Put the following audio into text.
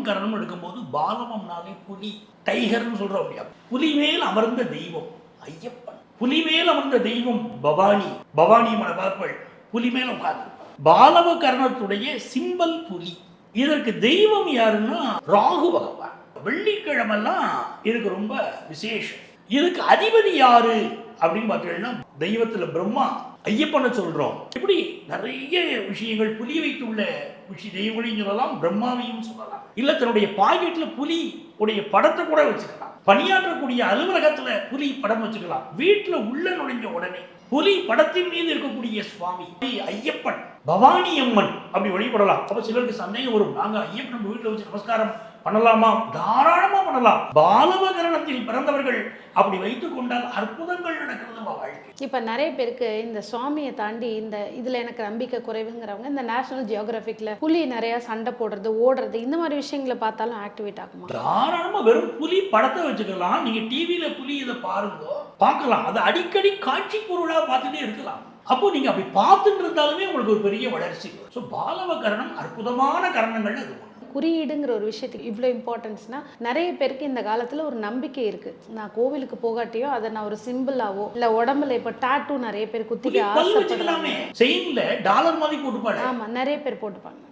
கரணம் எடுக்கும்போது பாலவம்னாலே புலி, டைகர்னு சொல்றோம் இல்லையா, புலி மேல் அமர்ந்த தெய்வம் ஐயப்பன். புலி மேல் அமர்ந்த தெய்வம் பவானி, பவானி மனபார்கள் புலி மேல உட்கார்ந்து. பாலவ கரணத்துடைய சிம்பல் புலி. இதற்கு தெய்வம் யாருன்னா ராகு பகவான். வெள்ளிக்கிழமெல்லாம் இதுக்கு ரொம்ப விசேஷம். இதுக்கு அதிபதி யாரு அப்படின்னு பார்த்தீங்கன்னா தெய்வத்துல பிரம்மா, ஐயப்பனை சொல்றோம். இப்படி நிறைய விஷயங்கள் புலி வைத்துள்ள தெய்வங்களையும் சொல்லலாம், பிரம்மாவையும் சொல்லலாம். இல்ல தன்னுடைய பாக்கெட்ல புலி உடைய படத்தை கூட வச்சுக்கலாம். பணியாற்றக்கூடிய அலுவலகத்துல புலி படம் வச்சுக்கலாம். வீட்டுல உள்ள நுழைஞ்ச உடனே புலி படத்தின் மீது இருக்கக்கூடிய சுவாமி ஐயப்பன், பவானி அம்மன் அப்படி வழிபடலாம். அப்ப சிலருக்கு சந்தேகம் வரும், நாங்க ஐயப்பன் வீட்டுல வச்சு நமஸ்காரம் பண்ணலாமா? தாராளமா பண்ணலாம். பாலவ கரணத்தில் பிறந்தவர்கள் அப்படி வைத்துக் கொண்டால் அற்புதங்கள் நடக்கிறது வாழ்க்கை. இப்ப நிறைய பேருக்கு இந்த சுவாமியை தாண்டி இந்த இதுல எனக்கு நம்பிக்கை குறைவுங்கிறவங்க இந்த நேஷனல் ஜியோகிராபிக்ல புலி நிறைய சண்டை போடுறது, ஓடுறது, இந்த மாதிரி விஷயங்களை பார்த்தாலும் ஆக்டிவேட் ஆகுமா? தாராளமா வெறும் புலி படத்தை வச்சுக்கலாம். நீங்க டிவியில புலி இதை பாருங்க, பார்க்கலாம். அது அடிக்கடி காட்சி பொருளா பார்த்துட்டே இருக்கலாம். அப்போ நீங்க அப்படி பார்த்துட்டு இருந்தாலுமே உங்களுக்கு ஒரு பெரிய வளர்ச்சி. ஸோ பாலவ கரணம் அற்புதமான கரணங்கள். அது குறியீடுங்கிற ஒரு விஷயத்துக்கு இவ்வளோ இம்பார்ட்டன்ஸ்னா நிறைய பேருக்கு இந்த காலத்தில் ஒரு நம்பிக்கை இருக்குது. நான் கோவிலுக்கு போகாட்டியோ அதை நான் ஒரு சிம்பிளாவோ இல்லை உடம்புல இப்போ டாட்டூ நிறைய பேர் குத்திக்க ஆசைப்படுறாங்க. செயின்ல டாலர் மாதிரி போட்டுப்பாங்க. ஆமாம், நிறைய பேர் போட்டுப்பாங்க.